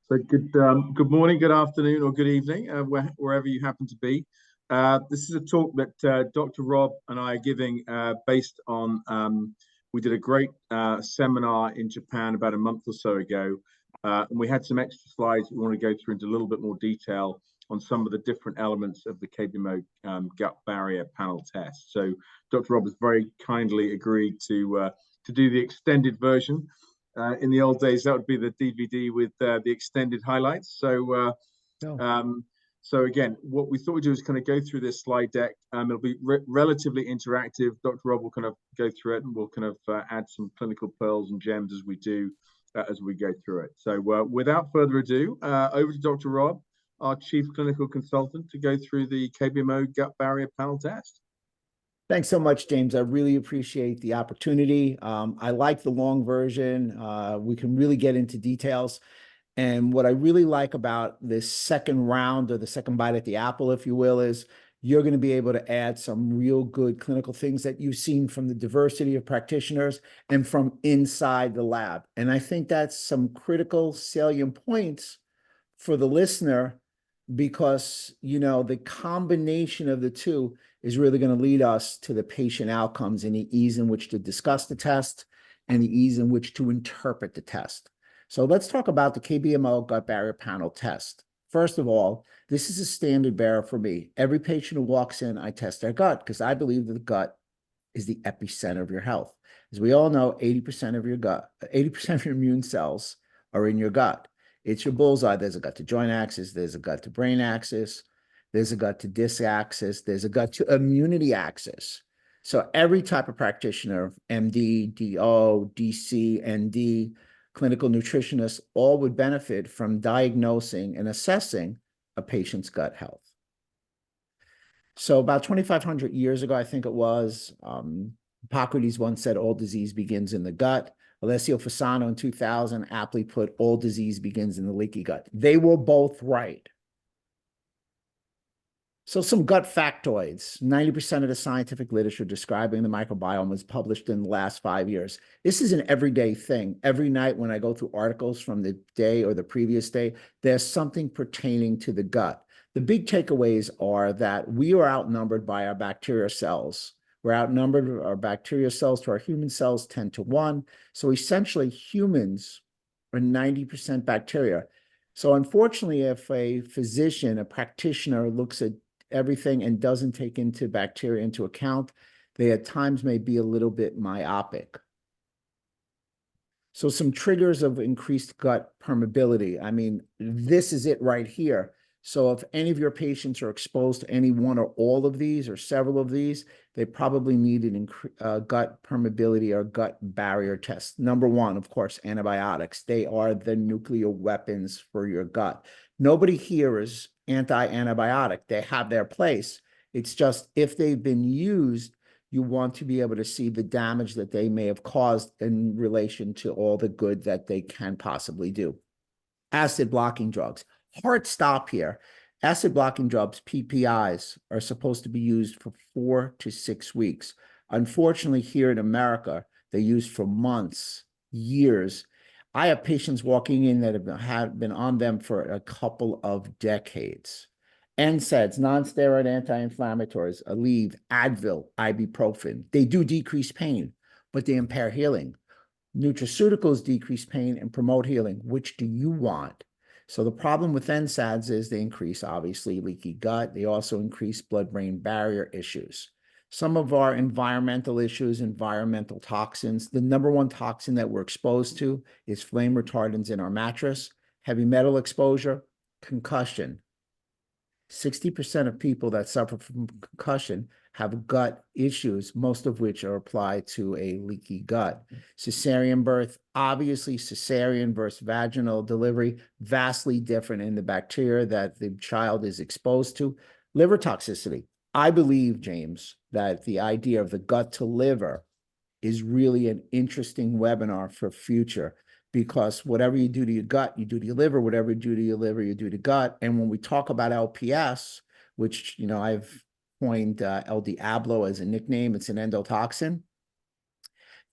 So good morning, good afternoon, or good evening, wherever you happen to be. This is a talk that Dr. Rob and I are giving based on, we did a great seminar in Japan about a month or so ago, and we had some extra slides we want to go through into a little bit more detail on some of the different elements of the KBMO gut barrier panel test. So Dr. Rob has very kindly agreed to do the extended version. In the old days, that would be the DVD with the extended highlights. So, so again, what we thought we'd do is kind of go through this slide deck. It'll be relatively interactive. Dr. Rob will kind of go through it, and we'll kind of add some clinical pearls and gems as we do as we go through it. So, without further ado, over to Dr. Rob, our Chief Clinical Consultant, to go through the KBMO gut barrier panel test. Thanks so much, James. I really appreciate the opportunity. I like the long version. We can really get into details. And what I really like about this second round, or the second bite at the apple, if you will, is you're going to be able to add some real good clinical things that you've seen from the diversity of practitioners and from inside the lab. And I think that's some critical salient points for the listener, because, you know, the combination of the two is really going to lead us to the patient outcomes and the ease in which to discuss the test and the ease in which to interpret the test. So let's talk about the KBMO gut barrier panel test. First of all, this is a standard bearer for me. Every patient who walks in, I test their gut, because I believe that the gut is the epicenter of your health. As we all know, 80% of your gut, 80% of your immune cells are in your gut. It's your bullseye. There's a gut to joint axis. There's a gut to brain axis. There's a gut to disc axis. There's a gut to immunity axis. So every type of practitioner, MD, DO, DC, ND, clinical nutritionists, all would benefit from diagnosing and assessing a patient's gut health. So about 2,500 years ago, I think it was, Hippocrates once said all disease begins in the gut. Alessio Fasano in 2000 aptly put all disease begins in the leaky gut. They were both right. So some gut factoids. 90% of the scientific literature describing the microbiome was published in the last 5 years. This is an everyday thing. Every night when I go through articles from the day or the previous day, there's something pertaining to the gut. The big takeaways are that we are outnumbered by our bacterial cells. We're outnumbered, our bacterial cells to our human cells 10 to 1. So essentially humans are 90% bacteria. So unfortunately, if a physician, a practitioner looks at everything and doesn't take into bacteria into account, they at times may be a little bit myopic. So some triggers of increased gut permeability. I mean, this is it right here. So if any of your patients are exposed to any one or all of these or several of these, they probably need an gut permeability or gut barrier test. Number one, of course, antibiotics. They are the nuclear weapons for your gut. Nobody here is anti-antibiotic. They have their place. It's just if they've been used, you want to be able to see the damage that they may have caused in relation to all the good that they can possibly do. Acid blocking drugs. Hard stop here. Acid blocking drugs, PPIs, are supposed to be used for 4 to 6 weeks. Unfortunately, here in America, they're used for months, years. I have patients walking in that have been on them for a couple of decades. NSAIDs, non-steroid anti-inflammatories, Aleve, Advil, ibuprofen, they do decrease pain, but they impair healing. Nutraceuticals decrease pain and promote healing. Which do you want? So the problem with NSAIDs is they increase, obviously, leaky gut. They also increase blood-brain barrier issues. Some of our environmental issues, environmental toxins. The number one toxin that we're exposed to is flame retardants in our mattress, heavy metal exposure, concussion. 60% of people that suffer from concussion have gut issues, most of which are applied to a leaky gut. Cesarean birth, obviously cesarean versus vaginal delivery, vastly different in the bacteria that the child is exposed to. Liver toxicity. I believe, James, that the idea of the gut to liver is really an interesting webinar for future, because whatever you do to your gut, you do to your liver. Whatever you do to your liver, you do to gut. And when we talk about LPS, which, you know, I've coined El Diablo as a nickname, it's an endotoxin.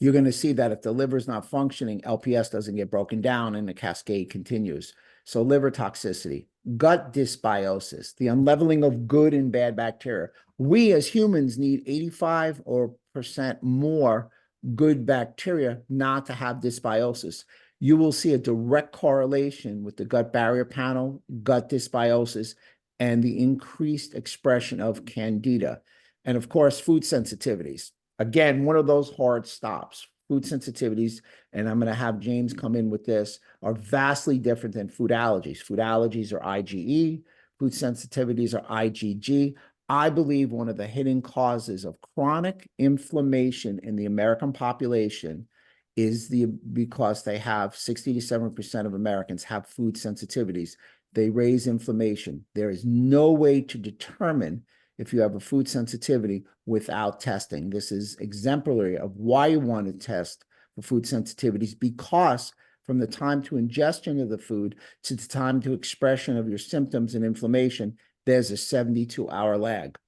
you're going to see that if the liver is not functioning, LPS doesn't get broken down and the cascade continues. So liver toxicity, gut dysbiosis, the unleveling of good and bad bacteria. We as humans need 85% more good bacteria not to have dysbiosis. You will see a direct correlation with the gut barrier panel, gut dysbiosis, and the increased expression of Candida. And of course, food sensitivities. Again, one of those hard stops. Food sensitivities, and I'm going to have James come in with this, are vastly different than food allergies. Food allergies are IgE, food sensitivities are IgG. I believe one of the hidden causes of chronic inflammation in the American population is because they have 60 to 70% of Americans have food sensitivities. They raise inflammation. There is no way to determine if you have a food sensitivity without testing. This is exemplary of why you want to test for food sensitivities, because from the time to ingestion of the food to the time to expression of your symptoms and inflammation, there's a 72-hour lag.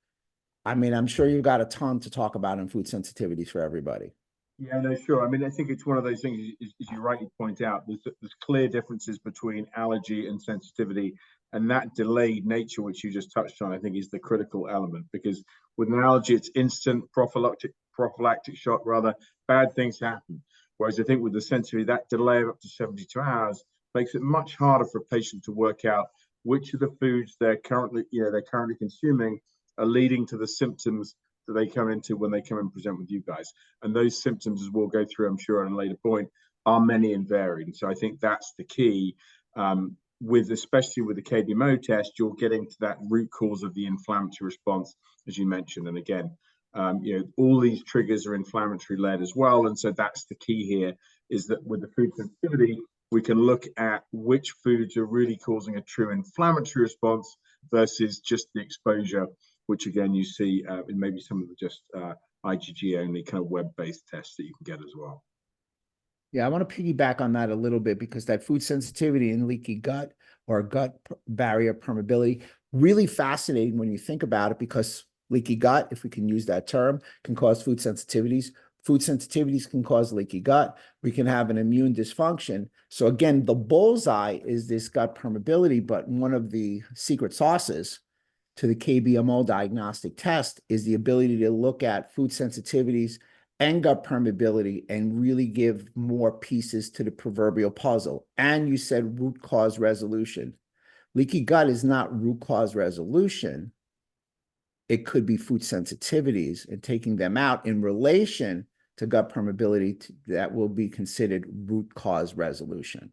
I mean, I'm sure you've got a ton to talk about in food sensitivities for everybody. Yeah, no, sure. I mean, I think it's one of those things, as you rightly point out, there's clear differences between allergy and sensitivity. And that delayed nature, which you just touched on, I think is the critical element, because with an allergy, it's instant prophylactic shock, rather, bad things happen. Whereas I think with the sensitivity, that delay of up to 72 hours makes it much harder for a patient to work out which of the foods they're currently consuming are leading to the symptoms that they come into when they come and present with you guys. And those symptoms, as we'll go through, I'm sure, at a later point, are many and varied. And so I think that's the key. Especially with the KBMO test, you're getting to that root cause of the inflammatory response, as you mentioned. And again, all these triggers are inflammatory led as well. And so that's the key here, is that with the food sensitivity, we can look at which foods are really causing a true inflammatory response versus just the exposure, which again, you see in maybe some of the just IgG only kind of web-based tests that you can get as well. Yeah, I want to piggyback on that a little bit, because that food sensitivity and leaky gut or gut barrier permeability, really fascinating when you think about it, because leaky gut, if we can use that term, can cause food sensitivities. Food sensitivities can cause leaky gut. We can have an immune dysfunction. So again, the bullseye is this gut permeability, but one of the secret sauces to the KBMO diagnostic test is the ability to look at food sensitivities and gut permeability and really give more pieces to the proverbial puzzle. And you said root cause resolution. Leaky gut is not root cause resolution. It could be food sensitivities, and taking them out in relation to gut permeability, that will be considered root cause resolution.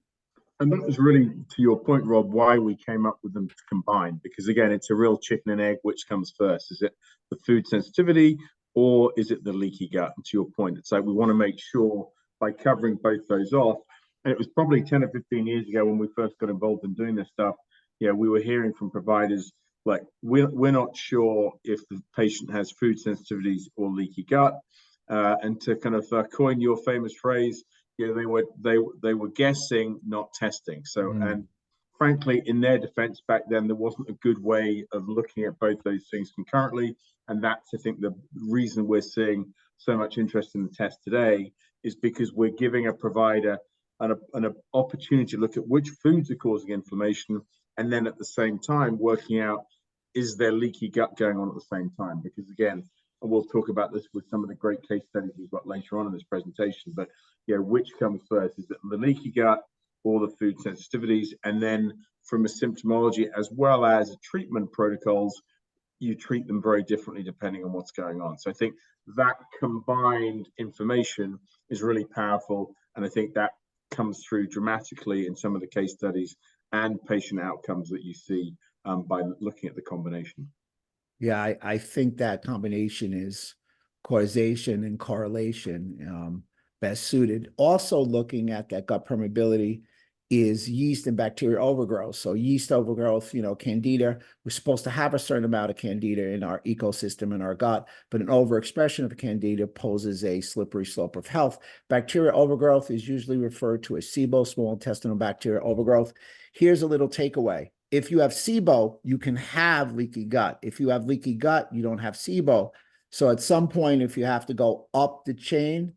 And that was really, to your point, Rob, why we came up with them combined. Because again, it's a real chicken and egg. Which comes first? Is it the food sensitivity, or is it the leaky gut? And to your point, it's like we want to make sure by covering both those off. And it was probably 10 or 15 years ago when we first got involved in doing this stuff. Yeah, we were hearing from providers like, we're not sure if the patient has food sensitivities or leaky gut. And to kind of coin your famous phrase, they were guessing, not testing. So, and frankly, in their defense back then, there wasn't a good way of looking at both those things concurrently. And that's, I think, the reason we're seeing so much interest in the test today, is because we're giving a provider an opportunity to look at which foods are causing inflammation, and then at the same time working out, is there leaky gut going on at the same time? Because again, and we'll talk about this with some of the great case studies we've got later on in this presentation, but which comes first? Is it the leaky gut or the food sensitivities? And then from a symptomology as well as treatment protocols, you treat them very differently depending on what's going on. So I think that combined information is really powerful. And I think that comes through dramatically in some of the case studies and patient outcomes that you see by looking at the combination. Yeah, I think that combination is causation and correlation best suited. Also looking at that gut permeability is yeast and bacterial overgrowth. So yeast overgrowth, Candida, we're supposed to have a certain amount of Candida in our ecosystem in our gut, but an overexpression of Candida poses a slippery slope of health. Bacterial overgrowth is usually referred to as SIBO, small intestinal bacterial overgrowth. Here's a little takeaway. If you have SIBO, you can have leaky gut. If you have leaky gut, you don't have SIBO. So at some point, if you have to go up the chain,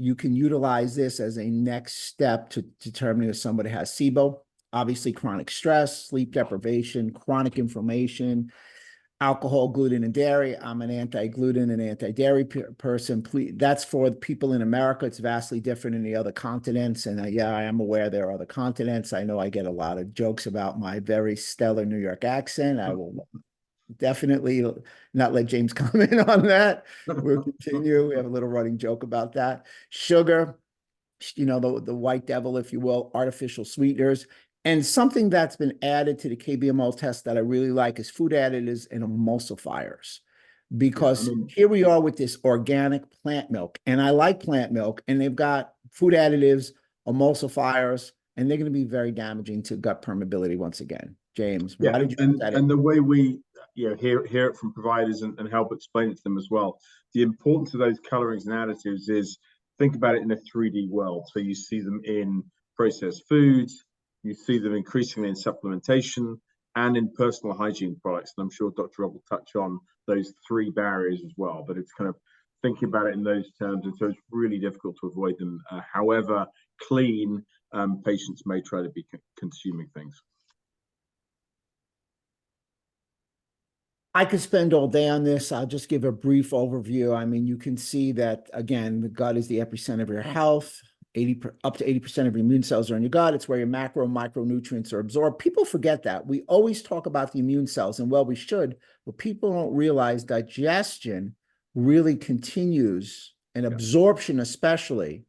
you can utilize this as a next step to determining if somebody has SIBO. Obviously, chronic stress, sleep deprivation, chronic inflammation, alcohol, gluten, and dairy. I'm an anti-gluten and anti-dairy person. Please, that's for the people in America. It's vastly different in the other continents. And yeah, I am aware there are other continents. I know I get a lot of jokes about my very stellar New York accent. I will definitely not let James comment on that. We'll continue. We have a little running joke about that. Sugar, you know, the white devil, if you will, artificial sweeteners. And something that's been added to the KBMO test that I really like is food additives and emulsifiers. Because here we are with this organic plant milk, and I like plant milk, and they've got food additives, emulsifiers, and they're going to be very damaging to gut permeability once again. James, why did you put that in? And the way we hear it from providers and help explain it to them as well, the importance of those colorings and additives is, think about it in a 3D world. So you see them in processed foods, you see them increasingly in supplementation and in personal hygiene products. And I'm sure Dr. Rob will touch on those three barriers as well, but it's kind of thinking about it in those terms. And so it's really difficult to avoid them, however clean patients may try to be consuming things. I could spend all day on this. I'll just give a brief overview. I mean, you can see that, again, the gut is the epicenter of your health. Up to 80% of your immune cells are in your gut. It's where your macro and micronutrients are absorbed. People forget that. We always talk about the immune cells, and well, we should, but people don't realize digestion really continues, and absorption especially,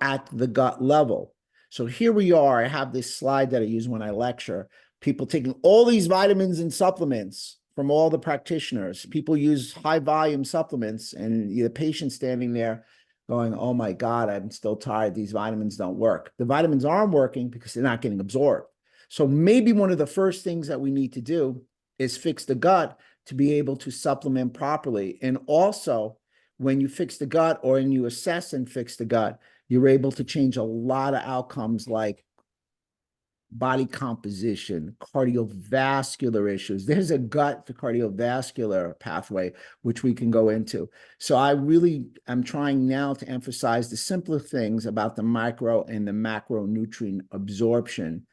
at the gut level. So here we are. I have this slide that I use when I lecture. People taking all these vitamins and supplements from all the practitioners. People use high volume supplements, and the patient standing there going, oh my God, I'm still tired. These vitamins don't work. The vitamins aren't working because they're not getting absorbed. So maybe one of the first things that we need to do is fix the gut to be able to supplement properly. And also, when you fix the gut, or when you assess and fix the gut, you're able to change a lot of outcomes like body composition, cardiovascular issues. There's a gut to cardiovascular pathway, which we can go into. So I'm trying now to emphasize the simpler things about the micro and the macronutrient absorption,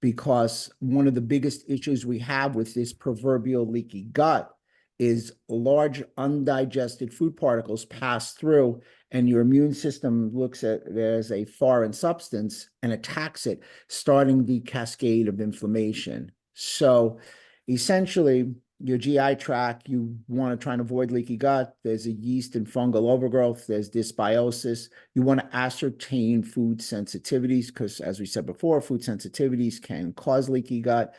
because one of the biggest issues we have with this proverbial leaky gut is large undigested food particles pass through, and your immune system looks at it as a foreign substance and attacks it, starting the cascade of inflammation. So essentially, your GI tract, you want to try and avoid leaky gut. There's a yeast and fungal overgrowth. There's dysbiosis. You want to ascertain food sensitivities because, as we said before, food sensitivities can cause leaky gut.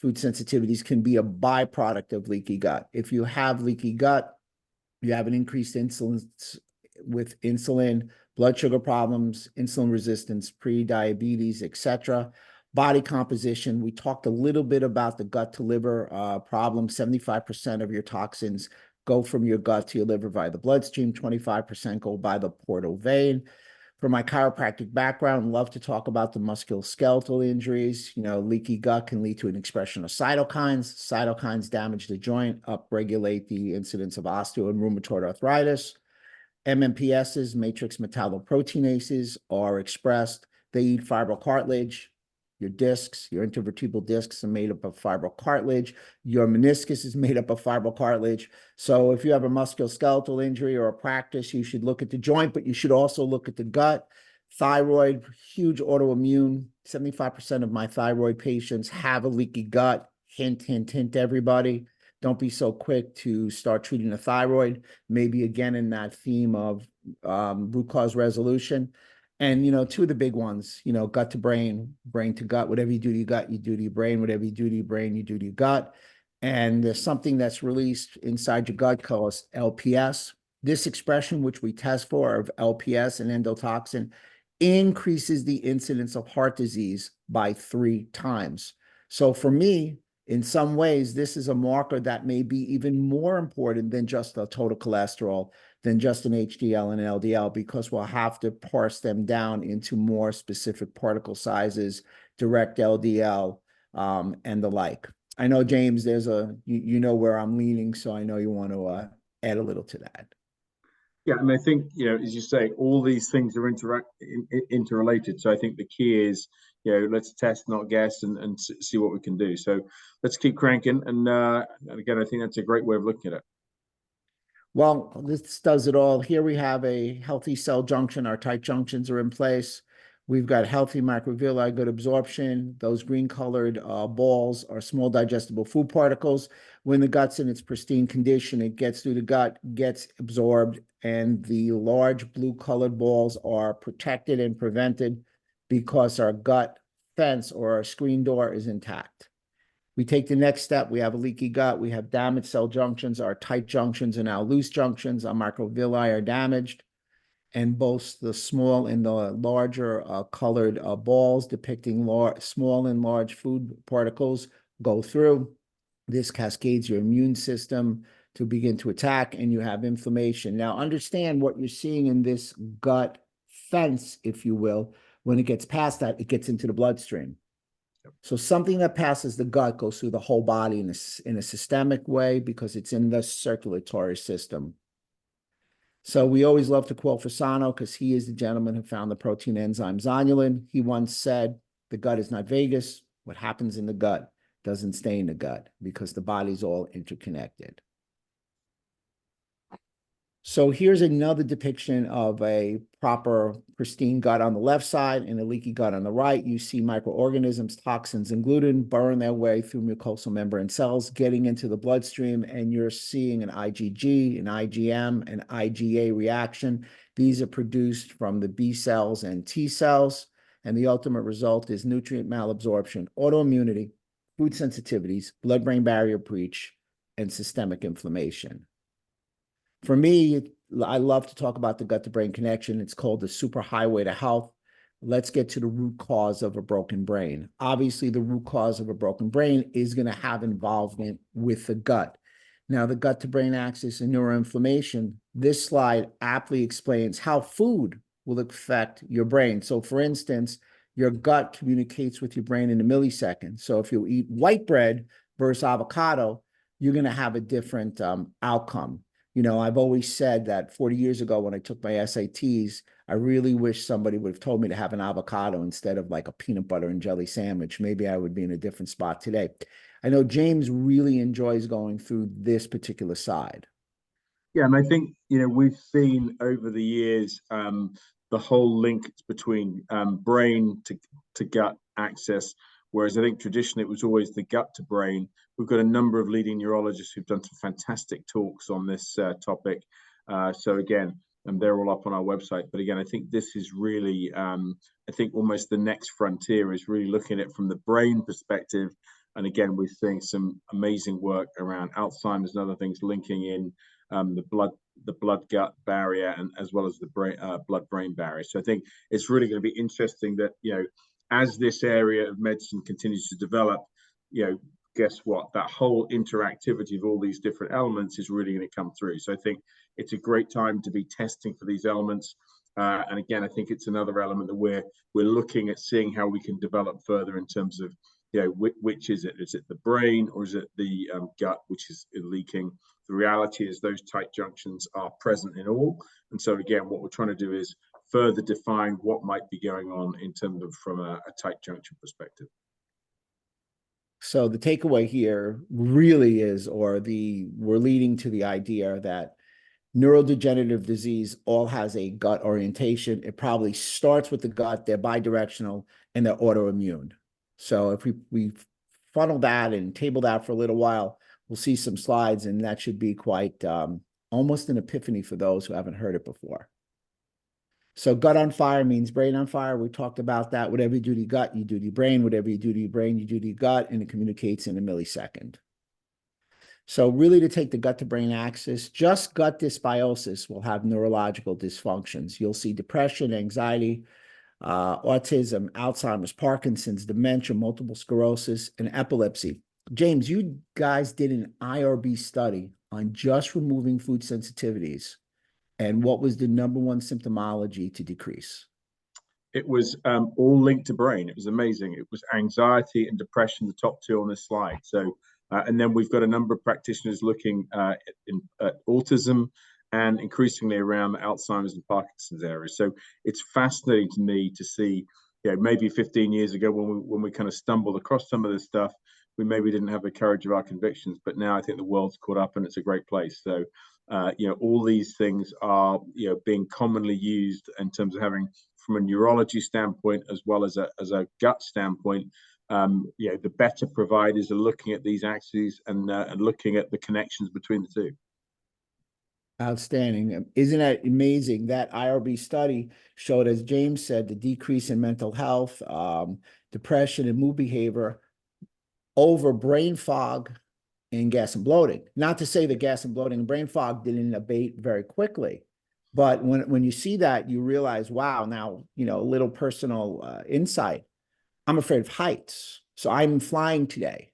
Food sensitivities can be a byproduct of leaky gut. If you have leaky gut, you have an increased insulin with insulin, blood sugar problems, insulin resistance, pre-diabetes, etc. Body composition. We talked a little bit about the gut to liver problem. 75% of your toxins go from your gut to your liver via the bloodstream. 25% go by the portal vein. From my chiropractic background, love to talk about the musculoskeletal injuries. You know, leaky gut can lead to an expression of cytokines. Cytokines damage the joint, upregulate the incidence of osteo and rheumatoid arthritis. MMPSs, matrix metalloproteinases, are expressed. They eat fibrocartilage. Your discs, your intervertebral discs are made up of fibrocartilage. Your meniscus is made up of fibrocartilage. So if you have a musculoskeletal injury or a practice, you should look at the joint, but you should also look at the gut. Thyroid, huge autoimmune. 75% of my thyroid patients have a leaky gut. Hint, hint, hint, everybody. Don't be so quick to start treating the thyroid. Maybe again in that theme of root cause resolution. And, you know, two of the big ones, you know, gut to brain, brain to gut. Whatever you do to your gut, you do to your brain. Whatever you do to your brain, you do to your gut. And there's something that's released inside your gut called LPS. This expression, which we test for, of LPS and endotoxin, increases the incidence of heart disease by 3 times. So for me, in some ways, this is a marker that may be even more important than just the total cholesterol, than just an HDL and an LDL, because we'll have to parse them down into more specific particle sizes, direct LDL, and the like. I know, James, there's you know where I'm leaning, so I know you want to add a little to that. Yeah, and I think, as you say, all these things are interrelated. So I think the key is, let's test, not guess, and see what we can do. So let's keep cranking. And again, I think that's a great way of looking at it. Well, this does it all. Here we have a healthy cell junction. Our tight junctions are in place. We've got healthy microvilli, good absorption. Those green colored balls are small digestible food particles. When the gut's in its pristine condition, it gets through the gut, gets absorbed, and the large blue colored balls are protected and prevented because our gut fence or our screen door is intact. We take the next step. We have a leaky gut. We have damaged cell junctions. Our tight junctions are now loose junctions. Our microvilli are damaged. And both the small and the larger colored balls depicting small and large food particles go through. This cascades your immune system to begin to attack, and you have inflammation. Now, understand what you're seeing in this gut fence, if you will. When it gets past that, it gets into the bloodstream. So something that passes the gut goes through the whole body in a systemic way because it's in the circulatory system. So we always love to quote Fasano because he is the gentleman who found the protein enzyme zonulin. He once said, the gut is not Vegas. What happens in the gut doesn't stay in the gut because the body's all interconnected. So here's another depiction of a proper pristine gut on the left side and a leaky gut on the right. You see microorganisms, toxins, and gluten burn their way through mucosal membrane cells, getting into the bloodstream, and you're seeing an IgG, an IgM, an IgA reaction. These are produced from the B cells and T cells, and the ultimate result is nutrient malabsorption, autoimmunity, food sensitivities, blood-brain barrier breach, and systemic inflammation. For me, I love to talk about the gut-to-brain connection. It's called the superhighway to health. Let's get to the root cause of a broken brain. Obviously, the root cause of a broken brain is going to have involvement with the gut. Now, the gut-to-brain axis and neuroinflammation, this slide aptly explains how food will affect your brain. So, for instance, your gut communicates with your brain in a millisecond. So if you eat white bread versus avocado, you're going to have a different outcome. I've always said that 40 years ago when I took my SATs, I really wish somebody would have told me to have an avocado instead of like a peanut butter and jelly sandwich. Maybe I would be in a different spot today. I know James really enjoys going through this particular side. Yeah, and I think, we've seen over the years the whole link between brain to gut access, whereas I think traditionally it was always the gut to brain. We've got a number of leading neurologists who've done some fantastic talks on this topic. So again, and they're all up on our website. But again, I think this is really, I think almost the next frontier is really looking at it from the brain perspective. And again, we're seeing some amazing work around Alzheimer's and other things linking in the blood-gut barrier and as well as the blood-brain barrier. So I think it's really going to be interesting that, as this area of medicine continues to develop, guess what? That whole interactivity of all these different elements is really going to come through. So I think it's a great time to be testing for these elements. And again, I think it's another element that we're looking at seeing how we can develop further in terms of, which is it? Is it the brain or is it the gut, which is leaking? The reality is those tight junctions are present in all. And so again, what we're trying to do is further define what might be going on in terms of from a tight junction perspective. So the takeaway here really is, we're leading to the idea that neurodegenerative disease all has a gut orientation. It probably starts with the gut, they're bidirectional, and they're autoimmune. So if we funnel that and table that for a little while, we'll see some slides, and that should be quite almost an epiphany for those who haven't heard it before. So gut on fire means brain on fire. We talked about that. Whatever you do to your gut, you do to your brain. Whatever you do to your brain, you do to your gut, and it communicates in a millisecond. So really, to take the gut to brain axis, just gut dysbiosis will have neurological dysfunctions. You'll see depression, anxiety, autism, Alzheimer's, Parkinson's, dementia, multiple sclerosis, and epilepsy. James, you guys did an IRB study on just removing food sensitivities. And what was the #1 symptomology to decrease? It was all linked to brain. It was amazing. It was anxiety and depression, the top two on this slide. So, and then we've got a number of practitioners looking at autism and increasingly around the Alzheimer's and Parkinson's area. So it's fascinating to me to see, maybe 15 years ago when we kind of stumbled across some of this stuff, we maybe didn't have the courage of our convictions, but now I think the world's caught up and it's a great place. So, all these things are, being commonly used in terms of having, from a neurology standpoint, as well as a gut standpoint. The better providers are looking at these axes and looking at the connections between the two. Outstanding. Isn't that amazing? That IRB study showed, as James said, the decrease in mental health, depression, and mood behavior over brain fog and gas and bloating. Not to say that gas and bloating and brain fog didn't abate very quickly, but when you see that, you realize, wow, now, a little personal insight. I'm afraid of heights. So I'm flying today.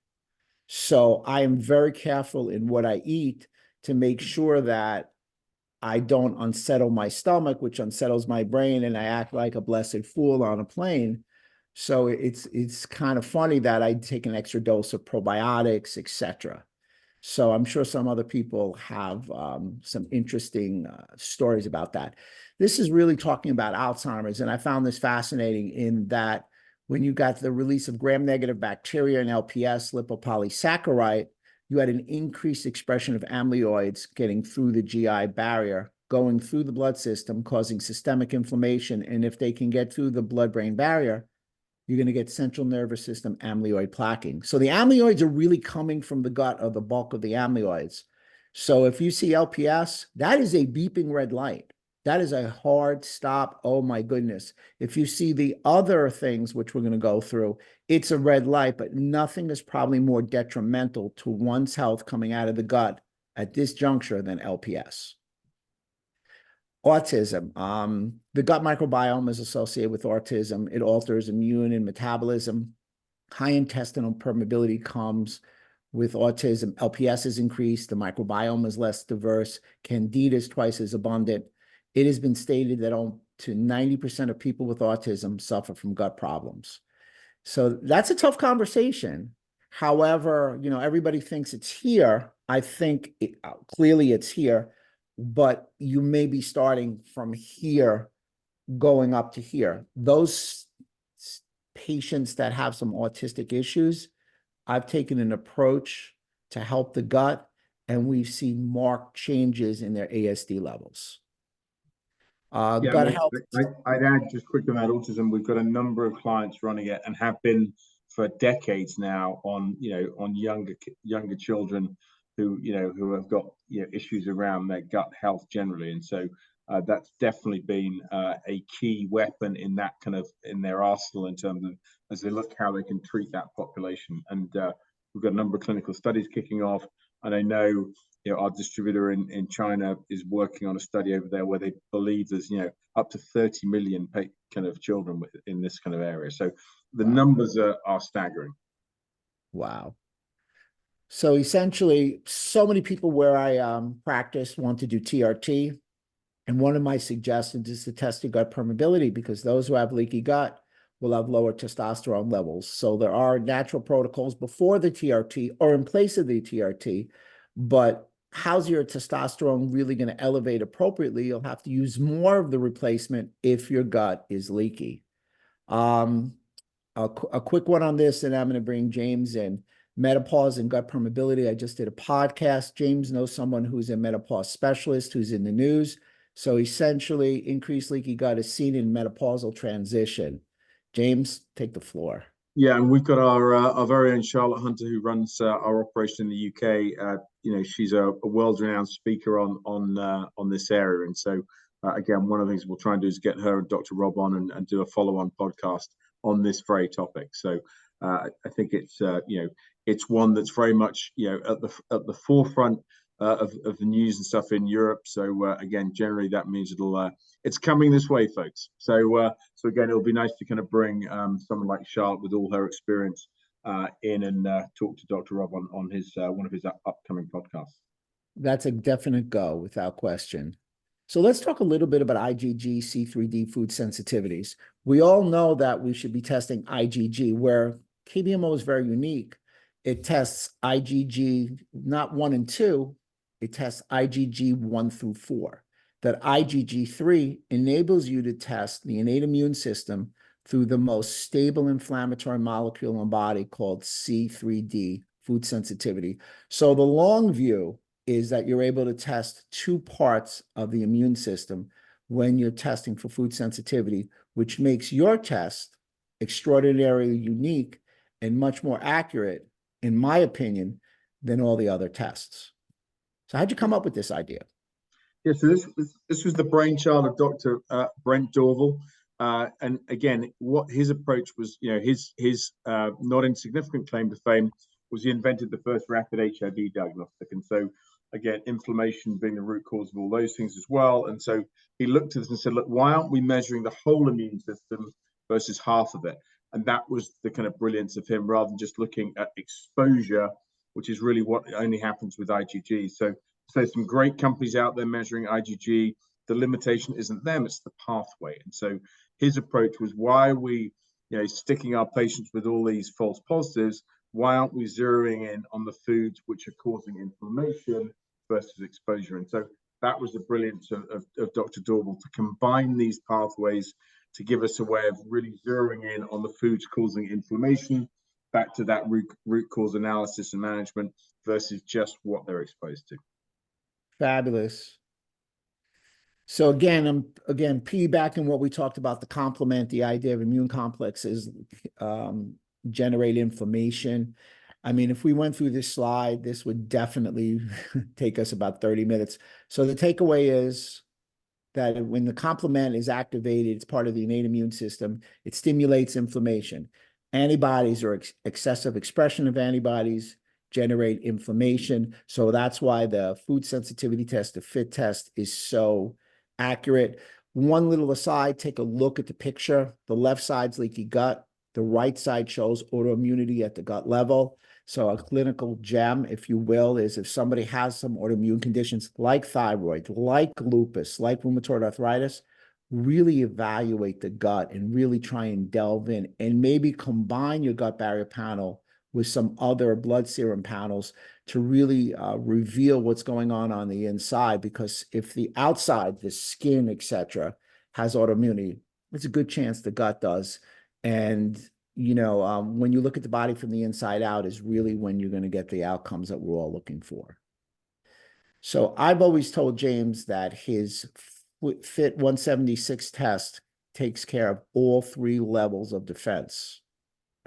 So I am very careful in what I eat to make sure that I don't unsettle my stomach, which unsettles my brain, and I act like a blessed fool on a plane. So it's kind of funny that I take an extra dose of probiotics, etc. So I'm sure some other people have some interesting stories about that. This is really talking about Alzheimer's, and I found this fascinating in that when you got the release of gram-negative bacteria and LPS, lipopolysaccharide, you had an increased expression of amyloids getting through the GI barrier, going through the blood system, causing systemic inflammation. And if they can get through the blood-brain barrier, you're going to get central nervous system amyloid plaquing. So the amyloids are really coming from the gut, or the bulk of the amyloids. So if you see LPS, that is a beeping red light. That is a hard stop. Oh my goodness. If you see the other things, which we're going to go through, it's a red light, but nothing is probably more detrimental to one's health coming out of the gut at this juncture than LPS. Autism. The gut microbiome is associated with autism. It alters immune and metabolism. High intestinal permeability comes with autism. LPS is increased. The microbiome is less diverse. Candida is twice as abundant. It has been stated that up to 90% of people with autism suffer from gut problems. So that's a tough conversation. However, everybody thinks it's here. I think clearly it's here, but you may be starting from here, going up to here. Those patients that have some autistic issues, I've taken an approach to help the gut, and we've seen marked changes in their ASD levels. Gut health. I'd add just quickly about autism. We've got a number of clients running it and have been for decades now on younger children who have got issues around their gut health generally, and so that's definitely been a key weapon in that in their arsenal in terms of as they look how they can treat that population. And we've got a number of clinical studies kicking off, and I know our distributor in China is working on a study over there where they believe there's up to 30 million children in this kind of area. So the numbers are staggering. Wow. So essentially, so many people where I practice want to do TRT. And one of my suggestions is to test your gut permeability, because those who have leaky gut will have lower testosterone levels. So there are natural protocols before the TRT or in place of the TRT, but how's your testosterone really going to elevate appropriately? You'll have to use more of the replacement if your gut is leaky. A quick one on this, and I'm going to bring James in. Menopause and gut permeability. I just did a podcast. James knows someone who's a menopause specialist who's in the news. So essentially, increased leaky gut is seen in menopausal transition. James, take the floor. Yeah, and we've got our very own Charlotte Hunter, who runs our operation in the UK. She's a world-renowned speaker on this area, and so again, one of the things we'll try and do is get her and Dr. Rob on and do a follow-on podcast on this very topic. So I think it's one that's very much at the forefront of the news and stuff in Europe. So again, generally that means it's coming this way, folks. So again, it'll be nice to kind of bring someone like Charlotte with all her experience in and talk to Dr. Rob on his one of his upcoming podcasts. That's a definite go, without question. So let's talk a little bit about IgG, C3D food sensitivities. We all know that we should be testing IgG, where KBMO is very unique. It tests IgG, not 1 and 2, it tests IgG 1 through 4. That IgG3 enables you to test the innate immune system through the most stable inflammatory molecule in the body called C3d, food sensitivity. So the long view is that you're able to test two parts of the immune system when you're testing for food sensitivity, which makes your test extraordinarily unique and much more accurate, in my opinion, than all the other tests. So how'd you come up with this idea? Yeah, so this was the brainchild of Dr. Brent Dorval. And again, what his approach was, his not insignificant claim to fame was he invented the first rapid HIV diagnostic. And so, again, inflammation being the root cause of all those things as well. And so he looked at this and said, look, why aren't we measuring the whole immune system versus half of it? And that was the kind of brilliance of him, rather than just looking at exposure, which is really what only happens with IgG. So some great companies out there measuring IgG. The limitation isn't them, it's the pathway. And so his approach was, why are we sticking our patients with all these false positives? Why aren't we zeroing in on the foods which are causing inflammation versus exposure? And so that was the brilliance of Dr. Dorval, to combine these pathways to give us a way of really zeroing in on the foods causing inflammation, back to that root cause analysis and management versus just what they're exposed to. Fabulous. So again, I'm piggybacking what we talked about, the complement, the idea of immune complexes generate inflammation. I mean, if we went through this slide, this would definitely take us about 30 minutes. So the takeaway is that when the complement is activated, it's part of the innate immune system, it stimulates inflammation. Antibodies or excessive expression of antibodies generate inflammation. So that's why the food sensitivity test, the FIT test, is so accurate. One little aside, take a look at the picture. The left side's leaky gut. The right side shows autoimmunity at the gut level. So a clinical gem, if you will, is if somebody has some autoimmune conditions like thyroid, like lupus, like rheumatoid arthritis, really evaluate the gut and really try and delve in and maybe combine your gut barrier panel with some other blood serum panels to really reveal what's going on the inside. Because if the outside, the skin, etc., has autoimmunity, it's a good chance the gut does. And when you look at the body from the inside out is really when you're going to get the outcomes that we're all looking for. So I've always told James that his FIT 176 test takes care of all three levels of defense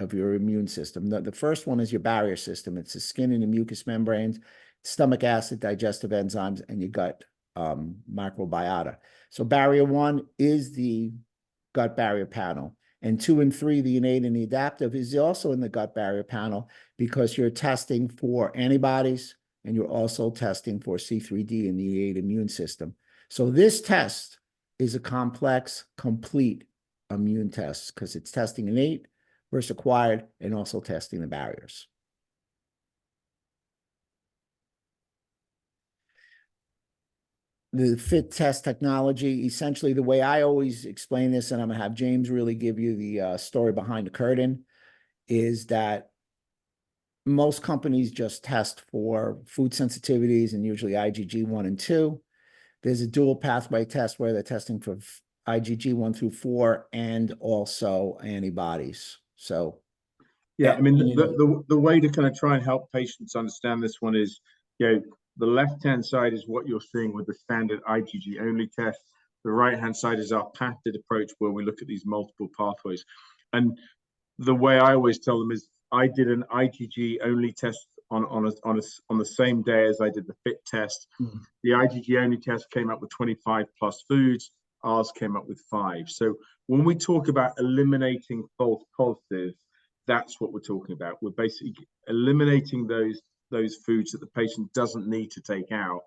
of your immune system. The first one is your barrier system. It's the skin and the mucous membranes, stomach acid, digestive enzymes, and your gut microbiota. So barrier 1 is the gut barrier panel. And 2 and 3, the innate and the adaptive, is also in the gut barrier panel, because you're testing for antibodies and you're also testing for C3d in the innate immune system. So this test is a complex, complete immune test, because it's testing innate versus acquired and also testing the barriers. The FIT test technology, essentially the way I always explain this, and I'm going to have James really give you the story behind the curtain, is that most companies just test for food sensitivities and usually IgG 1 and 2. There's a dual pathway test where they're testing for IgG 1 through 4 and also antibodies. So yeah, I mean, the way to kind of try and help patients understand this one is, the left-hand side is what you're seeing with the standard IgG only test. The right-hand side is our patented approach, where we look at these multiple pathways. And the way I always tell them is, I did an IgG only test on the same day as I did the FIT test. Mm-hmm. The IgG only test came up with 25 plus foods. Ours came up with 5. So when we talk about eliminating false positives, that's what we're talking about. We're basically eliminating those foods that the patient doesn't need to take out,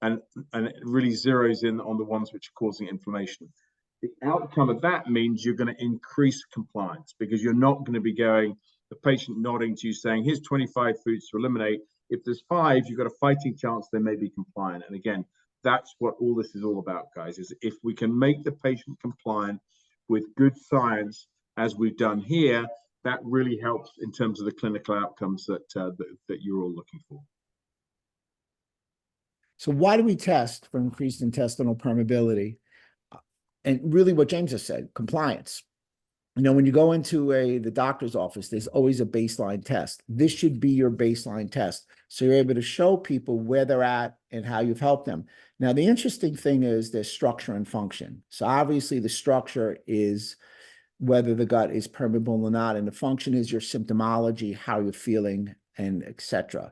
and it really zeroes in on the ones which are causing inflammation. The outcome of that means you're going to increase compliance, because you're not going to be the patient nodding to you saying, here's 25 foods to eliminate. If there's 5, you've got a fighting chance they may be compliant. And again, that's what all this is all about, guys, is if we can make the patient compliant with good science, as we've done here, that really helps in terms of the clinical outcomes that you're all looking for. So why do we test for increased intestinal permeability? And really what James has said, compliance. You know, when you go into the doctor's office, there's always a baseline test. This should be your baseline test. So you're able to show people where they're at and how you've helped them. Now, the interesting thing is there's structure and function. So obviously the structure is whether the gut is permeable or not, and the function is your symptomology, how you're feeling, and etc.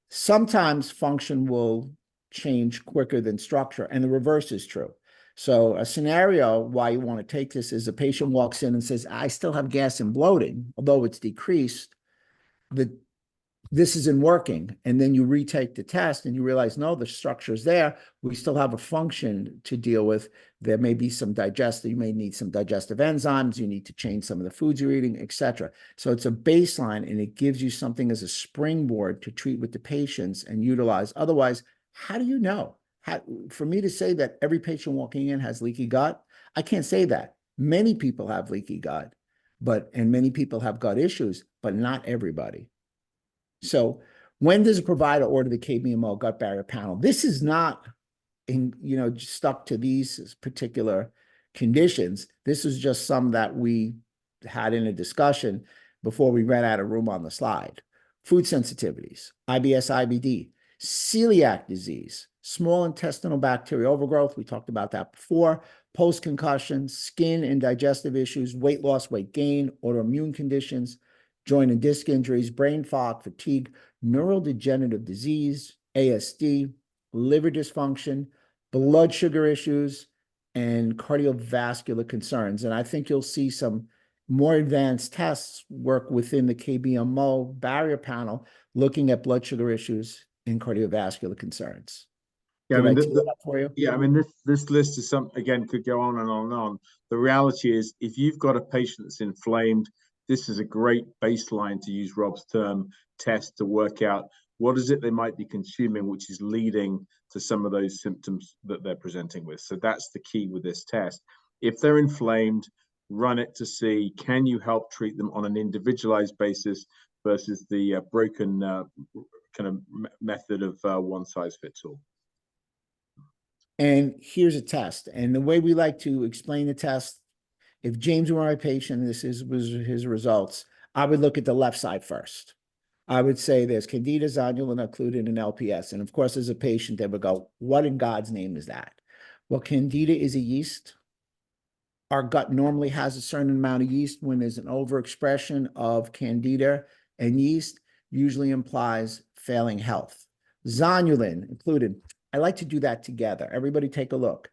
Sometimes function will change quicker than structure, and the reverse is true. So a scenario why you want to take this is a patient walks in and says, I still have gas and bloating, although it's decreased, this isn't working. And then you retake the test and you realize, no, the structure is there. We still have a function to deal with. There may be some digestive, you may need some digestive enzymes. You need to change some of the foods you're eating, etc. So it's a baseline and it gives you something as a springboard to treat with the patients and utilize. Otherwise, how do you know? For me to say that every patient walking in has leaky gut, I can't say that. Many people have leaky gut, and many people have gut issues, but not everybody. So when does a provider order the KBMO gut barrier panel? This is not stuck to these particular conditions. This is just some that we had in a discussion before we ran out of room on the slide. Food sensitivities, IBS, IBD, celiac disease, small intestinal bacterial overgrowth, we talked about that before, post-concussion, skin and digestive issues, weight loss, weight gain, autoimmune conditions, joint and disc injuries, brain fog, fatigue, neurodegenerative disease, ASD, liver dysfunction, blood sugar issues, and cardiovascular concerns. And I think you'll see some more advanced tests work within the KBMO barrier panel, looking at blood sugar issues and cardiovascular concerns. Yeah, I mean, for you? Yeah, I mean, this list is some, again, could go on and on and on. The reality is, if you've got a patient that's inflamed, this is a great baseline, to use Rob's term, test to work out what is it they might be consuming, which is leading to some of those symptoms that they're presenting with. So that's the key with this test. If they're inflamed, run it to see, can you help treat them on an individualized basis versus the broken kind of method of one size fits all. And here's a test. And the way we like to explain the test, if James were my patient, was his results, I would look at the left side first. I would say there's Candida, Zonulin, Occludin, and LPS. And of course, as a patient, they would go, what in God's name is that? Well, Candida is a yeast. Our gut normally has a certain amount of yeast. When there's an overexpression of Candida and yeast, usually implies failing health. Zonulin, included. I like to do that together. Everybody take a look.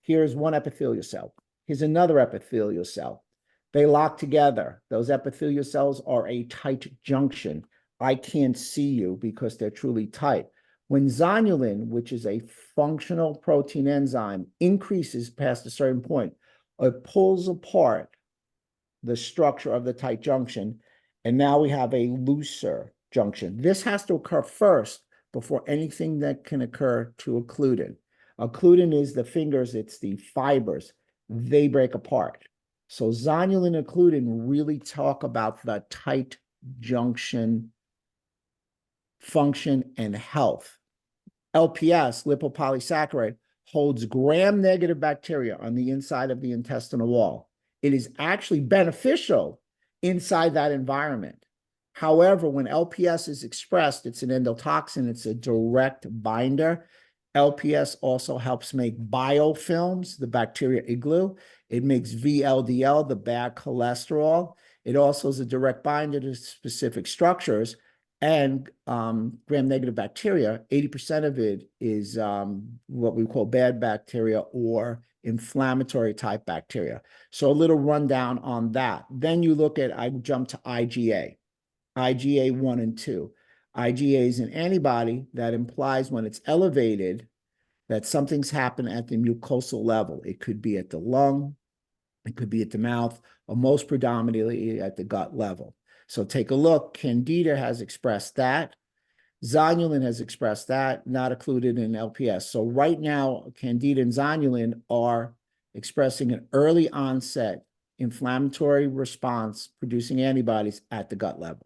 Here's one epithelial cell. Here's another epithelial cell. They lock together. Those epithelial cells are a tight junction. I can't see you because they're truly tight. When zonulin, which is a functional protein enzyme, increases past a certain point, it pulls apart the structure of the tight junction, and now we have a looser junction. This has to occur first before anything that can occur to occludin. Occludin is the fingers, it's the fibers. They break apart. So zonulin and occludin really talk about the tight junction function and health. LPS, lipopolysaccharide, holds gram-negative bacteria on the inside of the intestinal wall. It is actually beneficial inside that environment. However, when LPS is expressed, it's an endotoxin, it's a direct binder. LPS also helps make biofilms, the bacteria igloo. It makes VLDL, the bad cholesterol. It also is a direct binder to specific structures. And gram-negative bacteria, 80% of it is what we call bad bacteria or inflammatory type bacteria. So a little rundown on that. Then you look at, I jump to IgA, IgA 1 and 2. IgA is an antibody that implies when it's elevated that something's happened at the mucosal level. It could be at the lung, it could be at the mouth, or most predominantly at the gut level. So take a look. Candida has expressed that. Zonulin has expressed that, not included in LPS. So right now, Candida and Zonulin are expressing an early onset inflammatory response, producing antibodies at the gut level.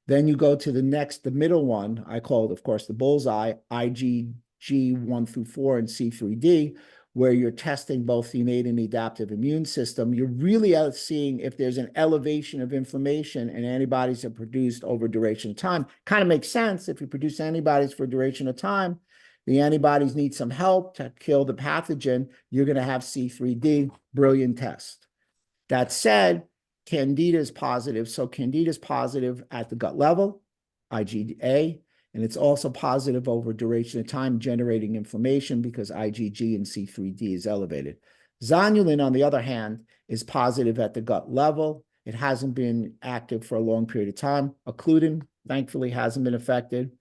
Then you go to the next, the middle one, I call it, of course, the bullseye, IgG IgG1 through 4 and C3d, where you're testing both the innate and the adaptive immune system, you're really out seeing if there's an elevation of inflammation and antibodies are produced over duration of time. Kind of makes sense. If you produce antibodies for a duration of time, the antibodies need some help to kill the pathogen, you're going to have C3d. Brilliant test. That said, Candida is positive. So Candida is positive at the gut level, IgA, and it's also positive over duration of time, generating inflammation because IgG and C3d is elevated. Zonulin, on the other hand, is positive at the gut level. It hasn't been active for a long period of time. Occludin, thankfully, hasn't been affected.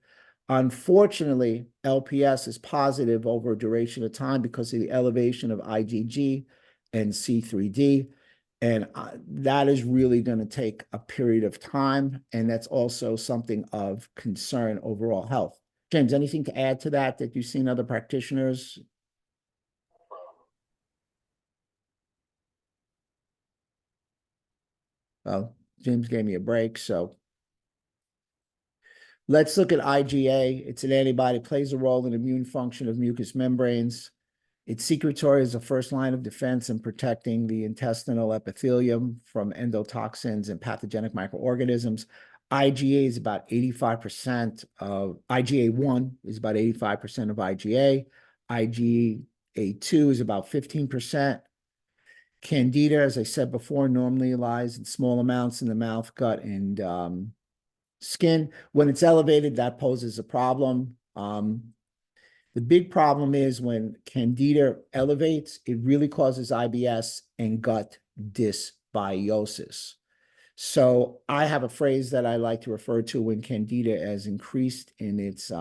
Unfortunately, LPS is positive over a duration of time because of the elevation of IgG and C3d. And that is really going to take a period of time. And that's also something of concern overall health. James, anything to add to that you've seen other practitioners? Well, James gave me a break, so let's look at IgA. It's an antibody, plays a role in immune function of mucous membranes. It's secretory as a first line of defense in protecting the intestinal epithelium from endotoxins and pathogenic microorganisms. IgA is about 85% of IgA1 is about 85% of IgA. IgA2 is about 15%. Candida, as I said before, normally lies in small amounts in the mouth, gut, and skin. When it's elevated, that poses a problem. The big problem is when Candida elevates, it really causes IBS and gut dysbiosis. So I have a phrase that I like to refer to when Candida has increased in its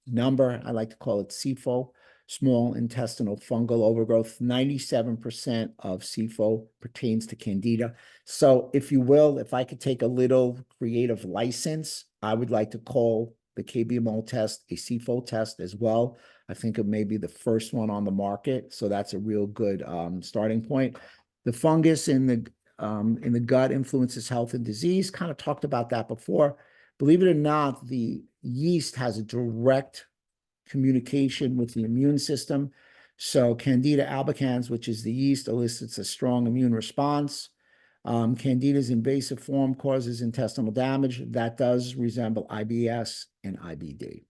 number. I like to call it SIFO, small intestinal fungal overgrowth. 97% of SIFO pertains to Candida. So if you will, if I could take a little creative license, I would like to call the KBMO test a SIFO test as well. I think it may be the first one on the market. So that's a real good starting point. The fungus in the gut influences health and disease. Kind of talked about that before. Believe it or not, the yeast has a direct communication with the immune system. So Candida albicans, which is the yeast, elicits a strong immune response. Candida's invasive form causes intestinal damage. That does resemble IBS and IBD.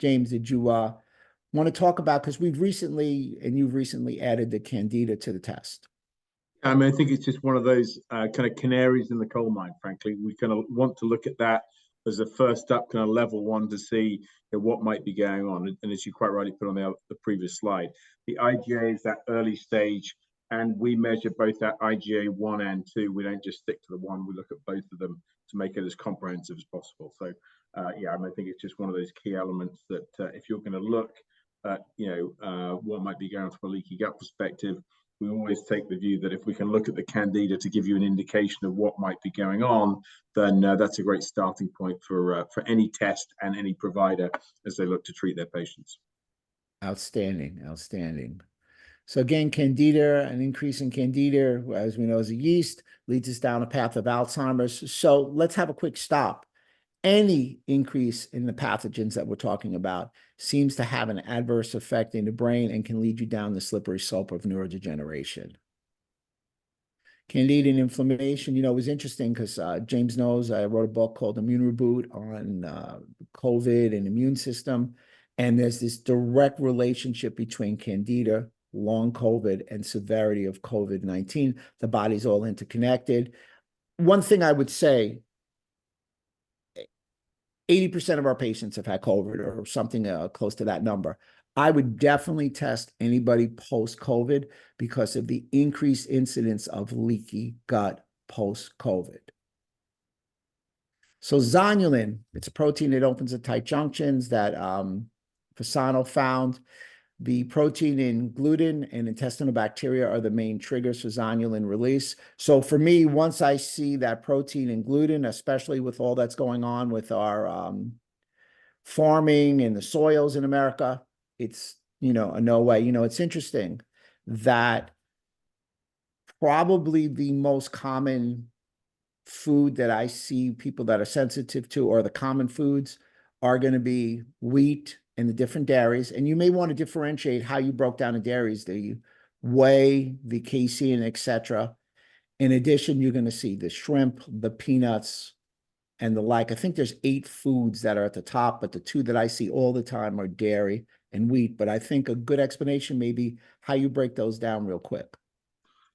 James, did you want to talk about, because you've recently added the Candida to the test? I mean, I think it's just one of those kind of canaries in the coal mine, frankly. We kind of want to look at that as a first up kind of level one to see what might be going on. And as you quite rightly put on the previous slide, the IgA is that early stage, and we measure both that IgA 1 and 2. We don't just stick to the one, we look at both of them to make it as comprehensive as possible. So, yeah, I think it's just one of those key elements that if you're going to look at, what might be going on from a leaky gut perspective, we always take the view that if we can look at the Candida to give you an indication of what might be going on, then that's a great starting point for any test and any provider as they look to treat their patients. Outstanding, outstanding. So again, Candida, an increase in Candida, as we know, is a yeast, leads us down a path of Alzheimer's. So let's have a quick stop. Any increase in the pathogens that we're talking about seems to have an adverse effect in the brain and can lead you down the slippery slope of neurodegeneration. Candida and inflammation, it was interesting because James knows I wrote a book called Immune Reboot on COVID and immune system. And there's this direct relationship between Candida, long COVID, and severity of COVID-19. The body's all interconnected. One thing I would say, 80% of our patients have had COVID or something close to that number. I would definitely test anybody post-COVID because of the increased incidence of leaky gut post-COVID. So zonulin, it's a protein that opens at tight junctions that Fasano found. The protein in gluten and intestinal bacteria are the main triggers for zonulin release. So for me, once I see that protein in gluten, especially with all that's going on with our farming and the soils in America, it's, a no way. It's interesting that probably the most common food that I see people that are sensitive to, or the common foods, are going to be wheat, and the different dairies. And you may want to differentiate how you broke down the dairies, the whey, the casein, etc. In addition, you're going to see the shrimp, the peanuts, and the like. I think there's 8 foods that are at the top, but the 2 that I see all the time are dairy and wheat. But I think a good explanation may be how you break those down real quick.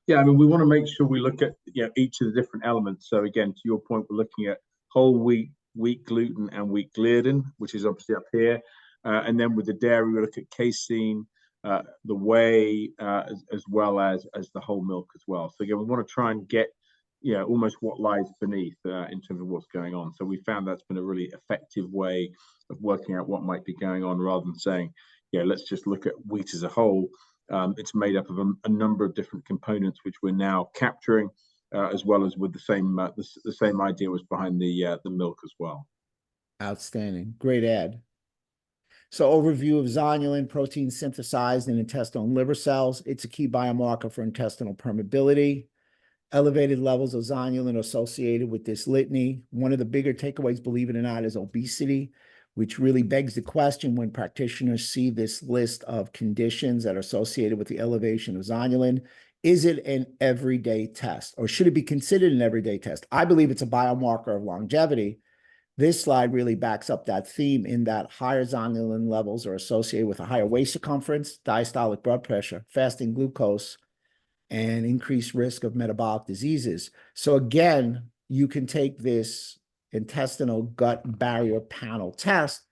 Yeah, I mean, we want to make sure we look at each of the different elements. So again, to your point, we're looking at whole wheat, wheat gluten, and wheat gliadin, which is obviously up here. And then with the dairy, we look at casein, the whey, as well as the whole milk as well. So again, we want to try and get almost what lies beneath in terms of what's going on. So we found that's been a really effective way of working out what might be going on, rather than saying, let's just look at wheat as a whole. It's made up of a number of different components, which we're now capturing, as well as with the same idea was behind the milk as well. Outstanding. Great ad. So overview of zonulin, protein synthesized in intestinal and liver cells. It's a key biomarker for intestinal permeability. Elevated levels of zonulin associated with this litany. One of the bigger takeaways, believe it or not, is obesity, which really begs the question when practitioners see this list of conditions that are associated with the elevation of zonulin. Is it an everyday test, or should it be considered an everyday test? I believe it's a biomarker of longevity. This slide really backs up that theme, in that higher zonulin levels are associated with a higher waist circumference, diastolic blood pressure, fasting glucose, and increased risk of metabolic diseases. So again, you can take this intestinal gut barrier panel test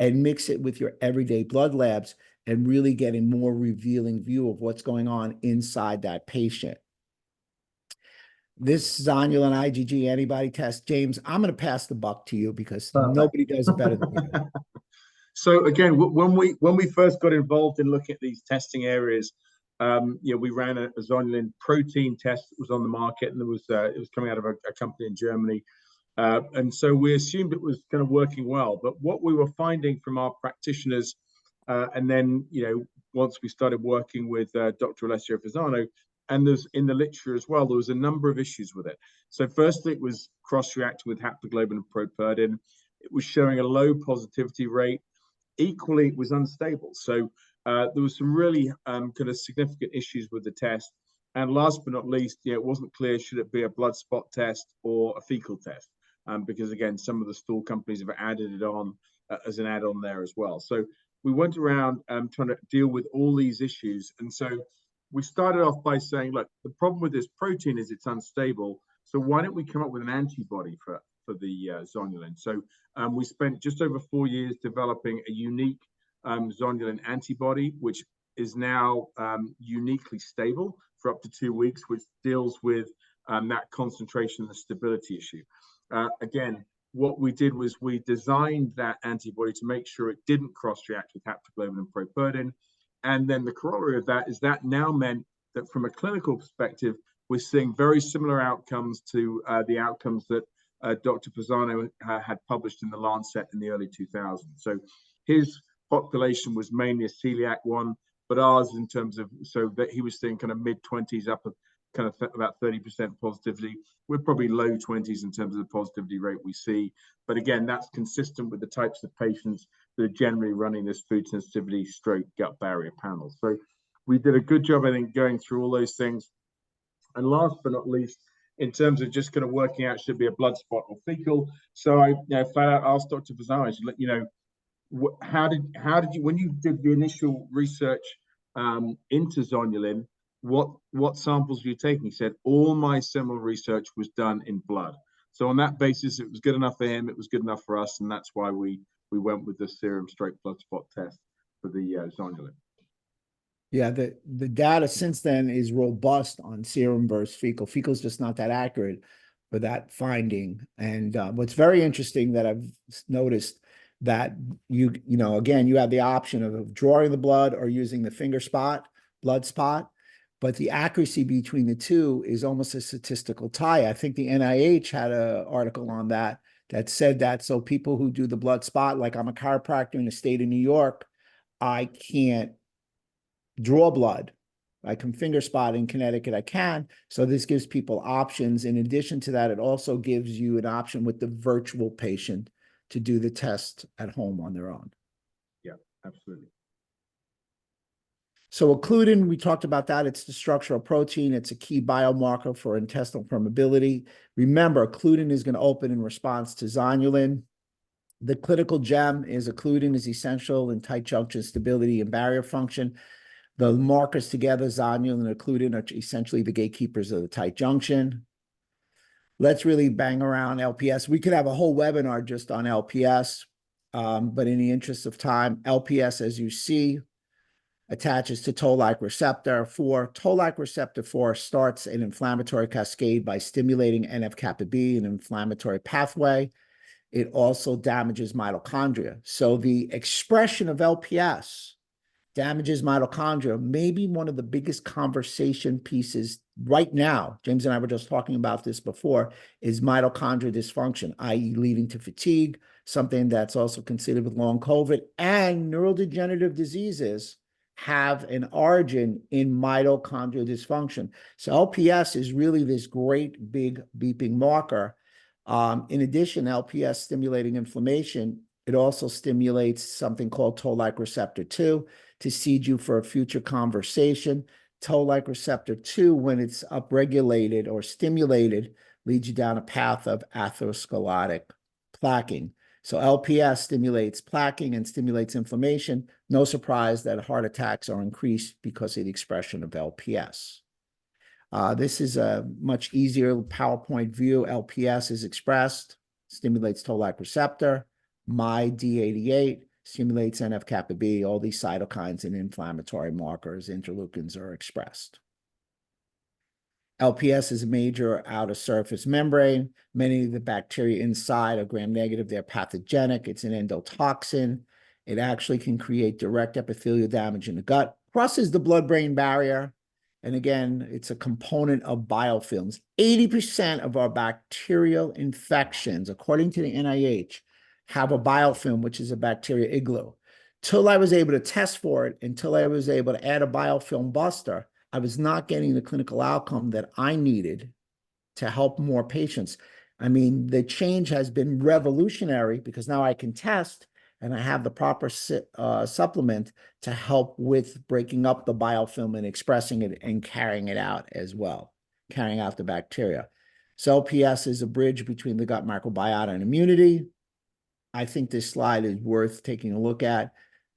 and mix it with your everyday blood labs and really get a more revealing view of what's going on inside that patient. This zonulin IgG antibody test, James, I'm going to pass the buck to you because nobody does it better than you. So again, when we first got involved in looking at these testing areas, we ran a zonulin protein test that was on the market, and it was coming out of a company in Germany, and so we assumed it was kind of working well. But what we were finding from our practitioners, and then once we started working with Dr. Alessio Fasano, and there's in the literature as well, there was a number of issues with it. So firstly, it was cross-reacting with haptoglobin and properdin. It was showing a low positivity rate. Equally, it was unstable. So there was some really kind of significant issues with the test. And last but not least, it wasn't clear, should it be a blood spot test or a fecal test? Because again, some of the stool companies have added it on as an add-on there as well. So we went around trying to deal with all these issues. And so we started off by saying, look, the problem with this protein is it's unstable. So why don't we come up with an antibody for the zonulin? So we spent just over 4 years developing a unique zonulin antibody, which is now uniquely stable for up to 2 weeks, which deals with that concentration and stability issue. Again, what we did was we designed that antibody to make sure it didn't cross-react with haptoglobin and properdin. And then the corollary of that is that now meant that from a clinical perspective, we're seeing very similar outcomes to the outcomes that Dr. Fasano had published in the Lancet in the early 2000s. So his population was mainly a celiac one, but ours in terms of, so that he was seeing kind of mid-20s up kind of about 30% positivity. We're probably low 20s in terms of the positivity rate we see. But again, that's consistent with the types of patients that are generally running this food sensitivity stroke gut barrier panel. So we did a good job, I think, going through all those things. And last but not least, in terms of just kind of working out, should it be a blood spot or fecal. So I asked Dr. Fasano, how did you, when you did the initial research into zonulin, what samples were you taking? He said, all my seminal research was done in blood. So on that basis, it was good enough for him, it was good enough for us, and that's why we went with the serum stroke blood spot test for the zonulin. Yeah, the data since then is robust on serum versus fecal. Fecal is just not that accurate for that finding. And what's very interesting that I've noticed that again, you have the option of drawing the blood or using the blood spot, but the accuracy between the two is almost a statistical tie. I think the NIH had an article on that said that. So people who do the blood spot, like I'm a chiropractor in the state of New York, I can't draw blood. I can finger spot in Connecticut, I can. So this gives people options. In addition to that, it also gives you an option with the virtual patient to do the test at home on their own. Yeah, Absolutely. So occludin, we talked about that. It's the structural protein. It's a key biomarker for intestinal permeability. Remember, occludin is going to open in response to zonulin. The clinical gem is occludin is essential in tight junction stability and barrier function. The markers together, zonulin and occludin, are essentially the gatekeepers of the tight junction. Let's really bang around LPS. We could have a whole webinar just on LPS, but in the interest of time, LPS, as you see, attaches to toll-like receptor 4. Toll-like receptor 4 starts an inflammatory cascade by stimulating NF-kappa B, an inflammatory pathway. It also damages mitochondria. So the expression of LPS damages mitochondria, maybe one of the biggest conversation pieces right now, James and I were just talking about this before, is mitochondrial dysfunction, i.e. leading to fatigue, something that's also considered with long COVID, and neurodegenerative diseases have an origin in mitochondrial dysfunction. So LPS is really this great big beeping marker. In addition, LPS stimulating inflammation, it also stimulates something called toll-like receptor 2. To seed you for a future conversation, toll-like receptor 2, when it's upregulated or stimulated, leads you down a path of atherosclerotic plaquing. So LPS stimulates plaquing and stimulates inflammation. No surprise that heart attacks are increased because of the expression of LPS. This is a much easier PowerPoint view. LPS is expressed, stimulates toll-like receptor. MyD88 stimulates NF-kappa B. All these cytokines and inflammatory markers, interleukins, are expressed. LPS is a major outer surface membrane. Many of the bacteria inside are gram-negative. They're pathogenic. It's an endotoxin. It actually can create direct epithelial damage in the gut, crosses the blood-brain barrier. And again, it's a component of biofilms. 80% of our bacterial infections, according to the NIH, have a biofilm, which is a bacteria igloo. Till I was able to test for it, until I was able to add a biofilm buster, I was not getting the clinical outcome that I needed to help more patients. I mean, the change has been revolutionary because now I can test and I have the proper supplement to help with breaking up the biofilm and expressing it and carrying it out as well, carrying out the bacteria. So LPS is a bridge between the gut microbiota and immunity. I think this slide is worth taking a look at.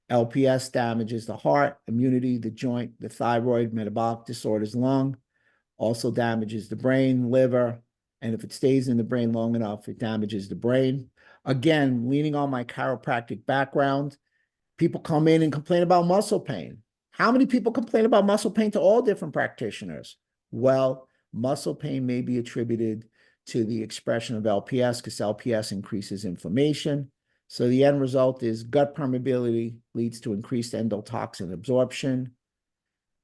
LPS damages the heart, immunity, the joint, the thyroid, metabolic disorders, lung, also damages the brain, liver, and if it stays in the brain long enough, it damages the brain. Again, leaning on my chiropractic background, people come in and complain about muscle pain. How many people complain about muscle pain to all different practitioners? Well, muscle pain may be attributed to the expression of LPS because LPS increases inflammation. So the end result is gut permeability leads to increased endotoxin absorption.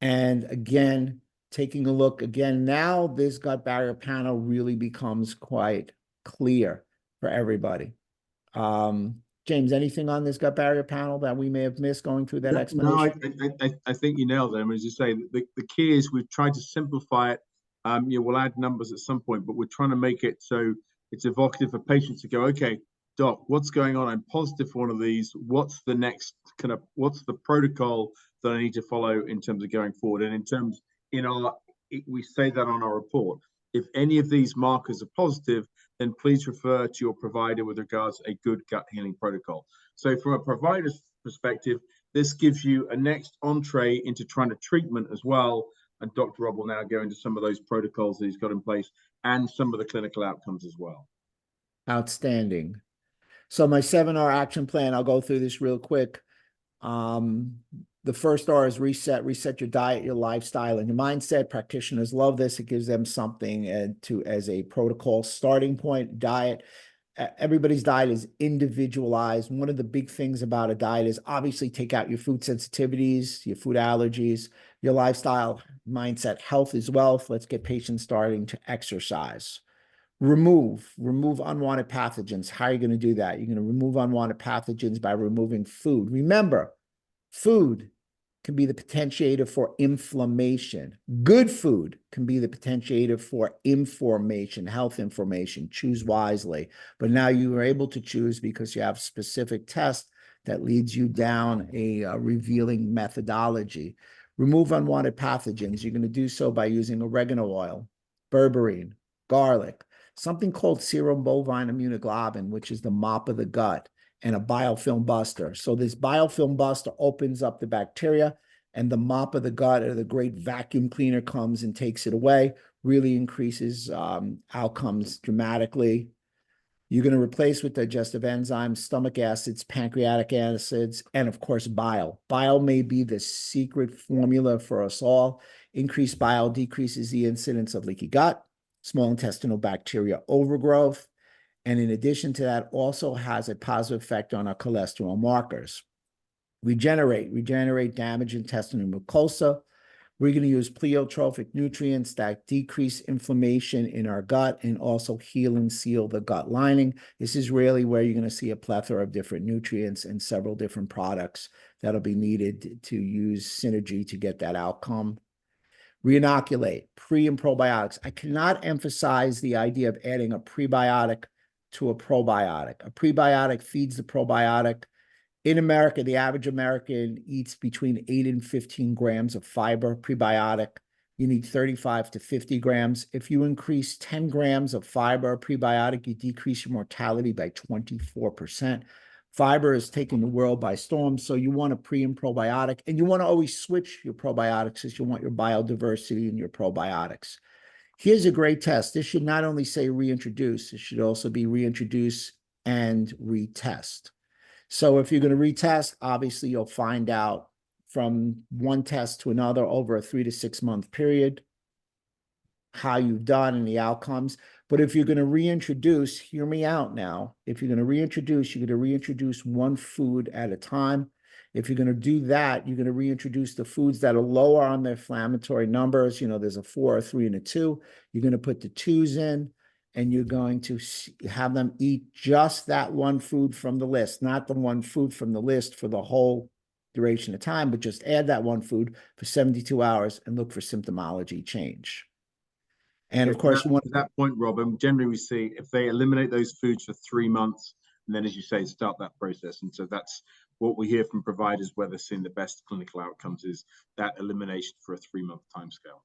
And again, taking a look again, now this gut barrier panel really becomes quite clear for everybody. James, anything on this gut barrier panel that we may have missed going through that explanation? No, I think you nailed them. As you say, the key is we've tried to simplify it. We'll add numbers at some point, but we're trying to make it so it's evocative for patients to go, okay, doc, what's going on? I'm positive for one of these. What's the next what's the protocol that I need to follow in terms of going forward? And we say that on our report. If any of these markers are positive, then please refer to your provider with regards to a good gut healing protocol. So from a provider's perspective, this gives you a next entree into trying to treatment as well. And Dr. Rob will now go into some of those protocols that he's got in place and some of the clinical outcomes as well. Outstanding. So my 7R action plan, I'll go through this real quick. The first R is reset your diet, your lifestyle, and your mindset. Practitioners love this. It gives them something as a protocol starting point. Diet. Everybody's diet is individualized. One of the big things about a diet is obviously take out your food sensitivities, your food allergies, your lifestyle, mindset, health is wealth. Let's get patients starting to exercise. Remove unwanted pathogens. How are you going to do that? You're going to remove unwanted pathogens by removing food. Remember, food can be the potentiator for inflammation. Good food can be the potentiator for information, health information. Choose wisely. But now you are able to choose because you have specific tests that leads you down a revealing methodology. Remove unwanted pathogens. You're going to do so by using oregano oil, berberine, garlic, something called serum bovine immunoglobulin, which is the mop of the gut, and a biofilm buster. So this biofilm buster opens up the bacteria, and the mop of the gut, or the great vacuum cleaner, comes and takes it away, really increases outcomes dramatically. You're going to replace with digestive enzymes, stomach acids, pancreatic acids, and of course, bile. Bile may be the secret formula for us all. Increased bile decreases the incidence of leaky gut, small intestinal bacteria overgrowth, and in addition to that, also has a positive effect on our cholesterol markers. Regenerate damaged intestinal mucosa. We're going to use pleiotropic nutrients that decrease inflammation in our gut and also heal and seal the gut lining. This is really where you're going to see a plethora of different nutrients and several different products that'll be needed to use synergy to get that outcome. Reinoculate, pre and probiotics. I cannot emphasize the idea of adding a prebiotic to a probiotic. A prebiotic feeds the probiotic. In America, the average American eats between 8 and 15 grams of fiber. Prebiotic, you need 35 to 50 grams. If you increase 10 grams of fiber prebiotic, you decrease your mortality by 24%. Fiber is taking the world by storm, so you want a pre and probiotic, and you want to always switch your probiotics as you want your biodiversity in your probiotics. Here's a great test. This should not only say reintroduce, it should also be reintroduce and retest. So if you're going to retest, obviously you'll find out from one test to another over a 3 to 6 month period how you've done and the outcomes. But if you're going to reintroduce, hear me out now. If you're going to reintroduce, you're going to reintroduce one food at a time. If you're going to do that, you're going to reintroduce the foods that are lower on the inflammatory numbers. You know, there's a 4, a 3, and a 2. You're going to put the 2s in, and you're going to have them eat just that one food from the list, not the one food from the list for the whole duration of time, but just add that one food for 72 hours and look for symptomology change. And of course, to that point, Rob, generally we see if they eliminate those foods for 3 months, and then, as you say, start that process. And so that's what we hear from providers where they're seeing the best clinical outcomes is that elimination for a 3-month timescale.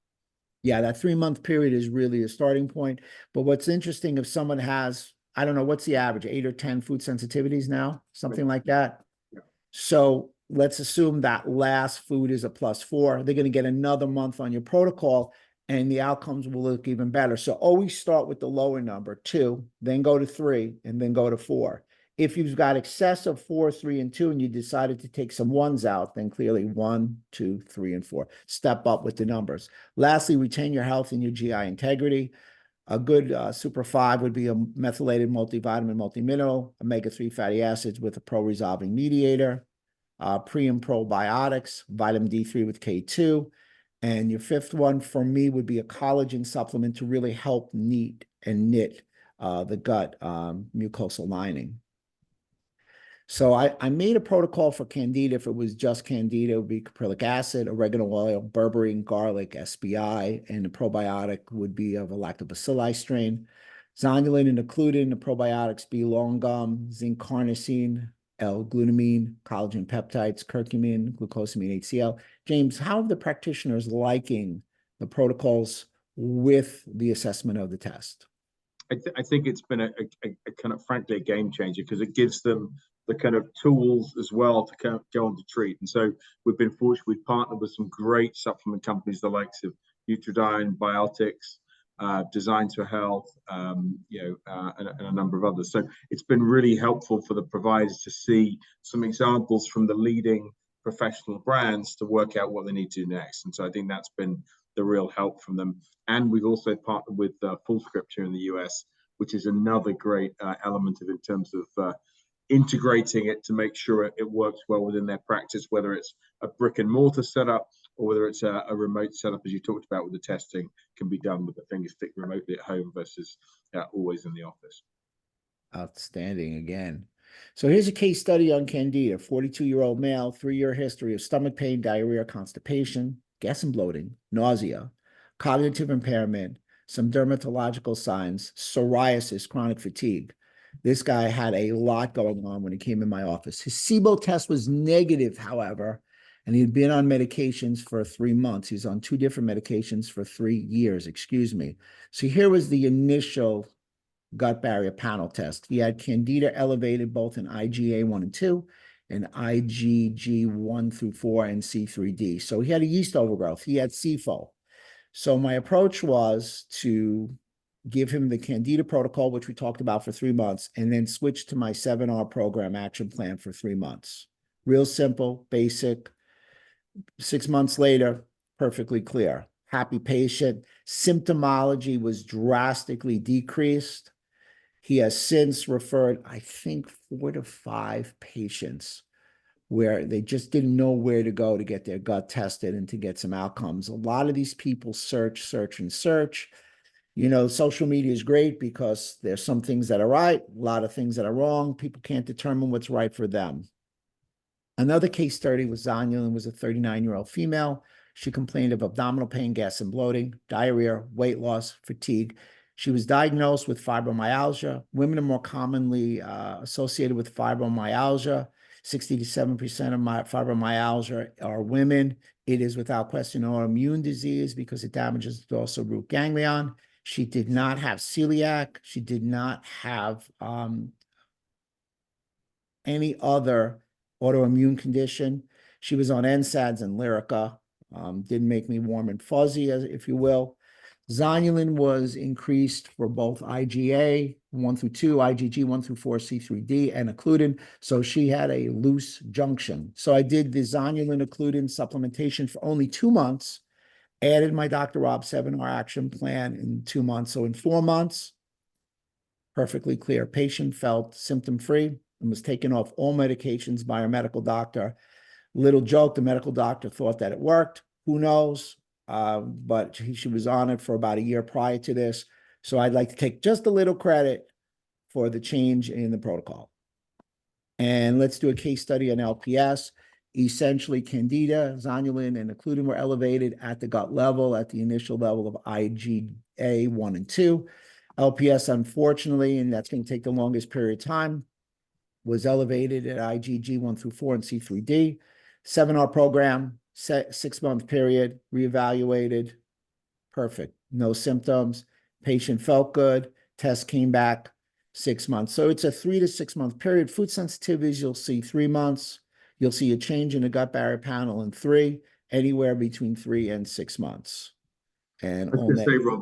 Yeah, that 3-month period is really a starting point. But what's interesting, if someone has, I don't know, what's the average, 8 or 10 food sensitivities now, something like that. Yeah. So let's assume that last food is a +4. They're going to get another month on your protocol, and the outcomes will look even better. So always start with the lower number, 2, then go to 3, and then go to 4. If you've got excess of 4, 3, and 2, and you decided to take some 1s out, then clearly 1, 2, 3, and 4. Step up with the numbers. Lastly, retain your health and your GI integrity. A good Super 5 would be a methylated multivitamin, multimineral, omega-3 fatty acids with a pro-resolving mediator, pre and probiotics, vitamin D3 with K2. And your 5th one for me would be a collagen supplement to really help knit the gut mucosal lining. So I made a protocol for Candida. If it was just Candida, it would be caprylic acid, oregano oil, berberine, garlic, SBI, and the probiotic would be of a lactobacilli strain. Zonulin and Occludin, the probiotics be long gum, zinc carnosine, L-glutamine, collagen peptides, curcumin, glucosamine HCl. James, how are the practitioners liking the protocols with the assessment of the test? I think it's been a kind of, frankly, a game changer because it gives them the kind of tools as well to kind of go on to treat. And so we've been fortunate, we've partnered with some great supplement companies, the likes of Nutridyne, Biotics, Designs for Health, and a number of others. So it's been really helpful for the providers to see some examples from the leading professional brands to work out what they need to do next. And so I think that's been the real help from them. And we've also partnered with Fullscript here in the US, which is another great element of in terms of integrating it to make sure it works well within their practice, whether it's a brick and mortar setup or whether it's a remote setup, as you talked about with the testing, can be done with the finger stick remotely at home versus always in the office. Outstanding again. So here's a case study on Candida, 42-year-old male, 3-year history of stomach pain, diarrhea, constipation, gas and bloating, nausea, cognitive impairment, some dermatological signs, psoriasis, chronic fatigue. This guy had a lot going on when he came in my office. His SIBO test was negative, however, and he'd been on medications for 3 months. He was on 2 different medications for 3 years, excuse me. So here was the initial gut barrier panel test. He had Candida elevated both in IgA 1 and 2 and IgG 1 through 4 and C3D. So he had a yeast overgrowth. He had SIFO. So my approach was to give him the Candida protocol, which we talked about for 3 months, and then switch to my 7R program action plan for 3 months. Real simple, basic. 6 months later, perfectly clear. Happy patient. Symptomology was drastically decreased. He has since referred, I think, 4 to 5 patients where they just didn't know where to go to get their gut tested and to get some outcomes. A lot of these people search, and search. You know, social media is great because there's some things that are right, a lot of things that are wrong. People can't determine what's right for them. Another case study with Zonulin was a 39-year-old female. She complained of abdominal pain, gas and bloating, diarrhea, weight loss, fatigue. She was diagnosed with fibromyalgia. Women are more commonly associated with fibromyalgia. 60 to 7% of fibromyalgia are women. It is without question an autoimmune disease because it damages the dorsal root ganglion. She did not have celiac. She did not have any other autoimmune condition. She was on NSAIDs and Lyrica. Didn't make me warm and fuzzy, if you will. Zonulin was increased for both IgA 1 through 2, IgG 1 through 4, C3D, and Occludin. So she had a loose junction. So I did the Zonulin Occludin supplementation for only 2 months, added my Dr. Rob 7R action plan in 2 months. So in 4 months, perfectly clear. Patient felt symptom-free and was taken off all medications by our medical doctor. Little joke, the medical doctor thought that it worked. Who knows? But she was on it for about a year prior to this. So I'd like to take just a little credit for the change in the protocol. And let's do a case study on LPS. Essentially, Candida, Zonulin, and Occludin were elevated at the gut level, at the initial level of IgA 1 and 2. LPS, unfortunately, and that's going to take the longest period of time, was elevated at IgG 1 through 4 and C3D. 7R program, 6-month period, reevaluated, perfect, no symptoms, patient felt good, test came back 6 months. So it's a 3 to 6 month period. Food sensitivities, you'll see 3 months. You'll see a change in the gut barrier panel in 3, anywhere between 3 and 6 months. And I was going to say, Rob,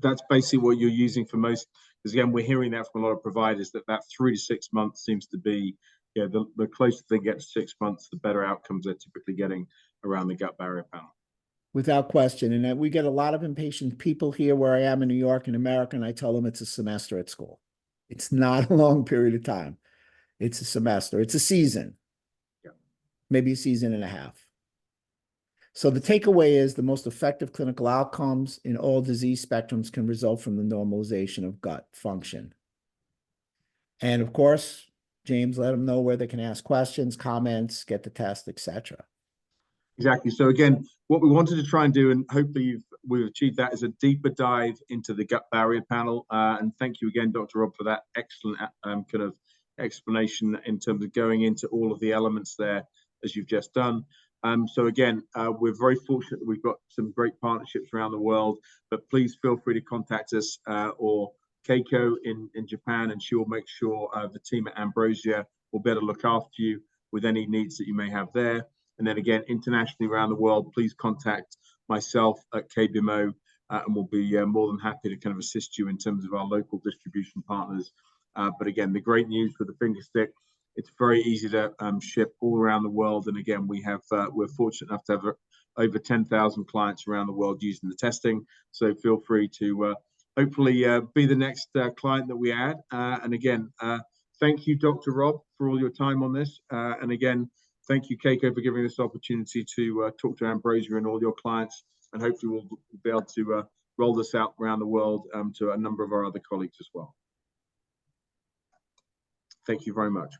that's basically what you're using for most, because again, we're hearing that from a lot of providers that 3 to 6 months seems to be, yeah, the closer they get to 6 months, the better outcomes they're typically getting around the gut barrier panel. Without question. And we get a lot of impatient people here where I am in New York and America, and I tell them it's a semester at school. It's not a long period of time. It's a semester. It's a season. Yeah. Maybe a season and a half. So the takeaway is the most effective clinical outcomes in all disease spectrums can result from the normalization of gut function. And of course, James, let them know where they can ask questions, comments, get the test, etc. Exactly. So again, what we wanted to try and do, and hopefully we've achieved that, is a deeper dive into the gut barrier panel. And thank you again, Dr. Rob, for that excellent kind of explanation in terms of going into all of the elements there, as you've just done. So again, we're very fortunate that we've got some great partnerships around the world, but please feel free to contact us or Keiko in Japan, and she will make sure the team at Ambrosia will better look after you with any needs that you may have there. And then again, internationally around the world, please contact myself at KBMO, and we'll be more than happy to kind of assist you in terms of our local distribution partners. But again, the great news for the finger stick, it's very easy to ship all around the world. And again, we're fortunate enough to have over 10,000 clients around the world using the testing. So feel free to hopefully be the next client that we add. And again, thank you, Dr. Rob, for all your time on this. And again, thank you, Keiko, for giving us the opportunity to talk to Ambrosia and all your clients. And hopefully we'll be able to roll this out around the world to a number of our other colleagues as well. Thank you very much.